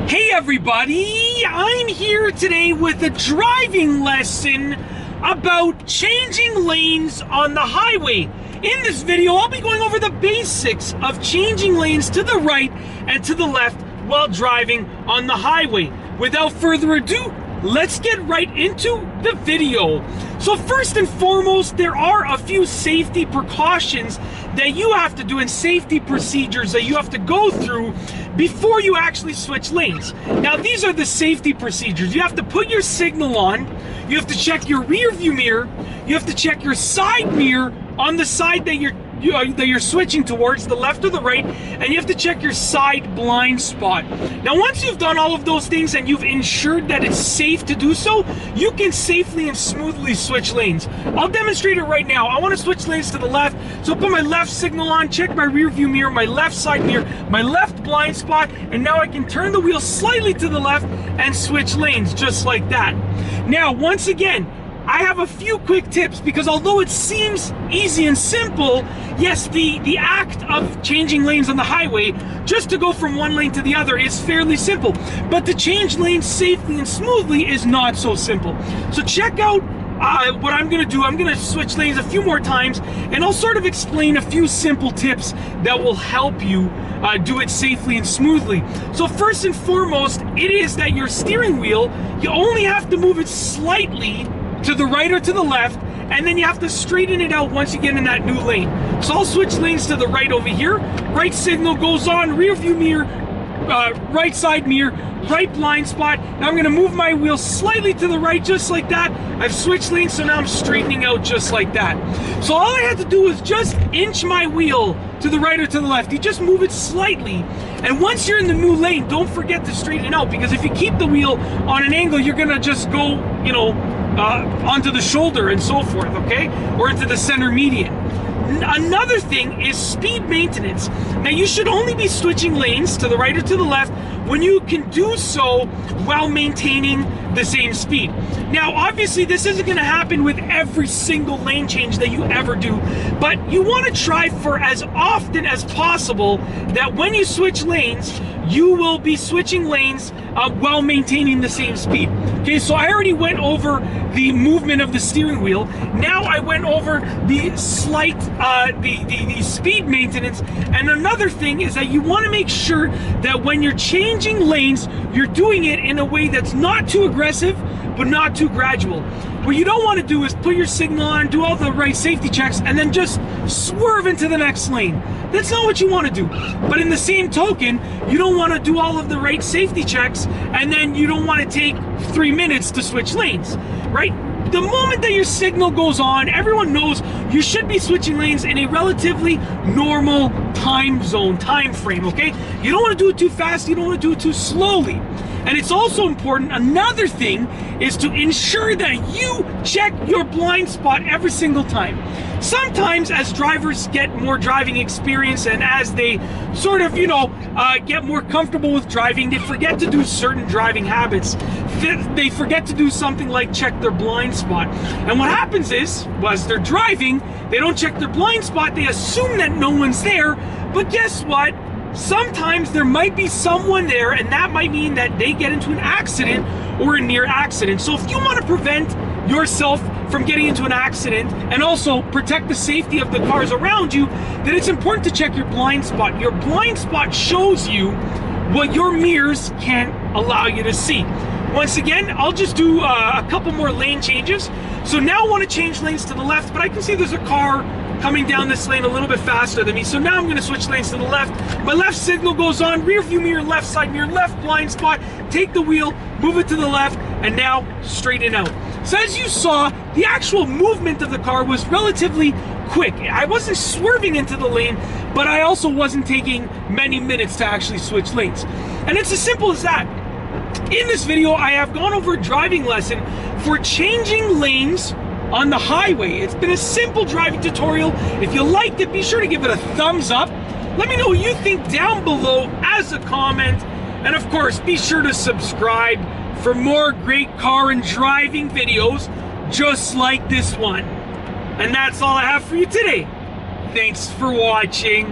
Hey everybody, I'm here today with a driving lesson about changing lanes on the highway. In this video, I'll be going over the basics of changing lanes to the right and to the left while driving on the highway. Without further ado, let's get right into the video. So first and foremost, there are a few safety precautions that you have to do and safety procedures that you have to go through before you actually switch lanes. Now, these are the safety procedures. You have to put your signal on, you have to check your rear view mirror, you have to check your side mirror on the side that you're switching towards, the left or the right, and you have to check your side blind spot. Now, once you've done all of those things and you've ensured that it's safe to do so, you can safely and smoothly switch lanes. I'll demonstrate it right now. I want to switch lanes to the left, so I'll put my left signal on, check my rear view mirror, my left side mirror, my left blind spot, and now I can turn the wheel slightly to the left and switch lanes just like that. Now, once again, I have a few quick tips, because although it seems easy and simple, yes, the act of changing lanes on the highway, just to go from one lane to the other, is fairly simple. But to change lanes safely and smoothly is not so simple. So check out what I'm going to do. I'm going to switch lanes a few more times, and I'll sort of explain a few simple tips that will help you do it safely and smoothly. So first and foremost, it is that your steering wheel, you only have to move it slightly to the right or to the left, and then you have to straighten it out once you get in that new lane. So I'll switch lanes to the right over here. Right signal goes on, rear view mirror, right side mirror, right blind spot. Now I'm going to move my wheel slightly to the right, just like that. I've switched lanes, so now I'm straightening out just like that. So all I had to do was just inch my wheel to the right or to the left. You just move it slightly, and once you're in the new lane, don't forget to straighten out, because if you keep the wheel on an angle, you're going to just go, you know, onto the shoulder and so forth, okay? Or into the center median. Another thing is speed maintenance. Now, you should only be switching lanes to the right or to the left when you can do so while maintaining the same speed. Now, obviously, this isn't going to happen with every single lane change that you ever do, but you want to try for as often as possible that when you switch lanes, you will be switching lanes while maintaining the same speed. Okay, so I already went over the movement of the steering wheel. Now I went over the slight, the speed maintenance. And another thing is that you want to make sure that when you're changing lanes, you're doing it in a way that's not too aggressive, but not too gradual. What you don't want to do is put your signal on, do all the right safety checks, and then just swerve into the next lane. That's not what you want to do. But in the same token, you don't want to do all of the right safety checks, and then you don't want to take 3 minutes to switch lanes, right? The moment that your signal goes on, everyone knows you should be switching lanes in a relatively normal time zone, time frame, okay? You don't want to do it too fast, you don't want to do it too slowly. And it's also important, another thing is to ensure that you check your blind spot every single time. Sometimes as drivers get more driving experience and as they sort of, get more comfortable with driving, they forget to do certain driving habits. They forget to do something like check their blind spot. And what happens is, as they're driving, they don't check their blind spot, they assume that no one's there, but guess what? Sometimes there might be someone there, and that might mean that they get into an accident or a near accident. So if you want to prevent yourself from getting into an accident and also protect the safety of the cars around you, then it's important to check your blind spot. Your blind spot shows you what your mirrors can't allow you to see. Once again, I'll just do a couple more lane changes. So now I want to change lanes to the left, but I can see there's a car coming down this lane a little bit faster than me. So now I'm going to switch lanes to the left. My left signal goes on, rear view mirror, left side mirror, left blind spot, take the wheel, move it to the left, and now straighten out. So as you saw, the actual movement of the car was relatively quick. I wasn't swerving into the lane, but I also wasn't taking many minutes to actually switch lanes. And it's as simple as that. In this video, I have gone over a driving lesson for changing lanes on the highway. It's been a simple driving tutorial. If you liked it, be sure to give it a thumbs up. Let me know what you think down below as a comment. And of course, be sure to subscribe for more great car and driving videos just like this one. And that's all I have for you today. Thanks for watching.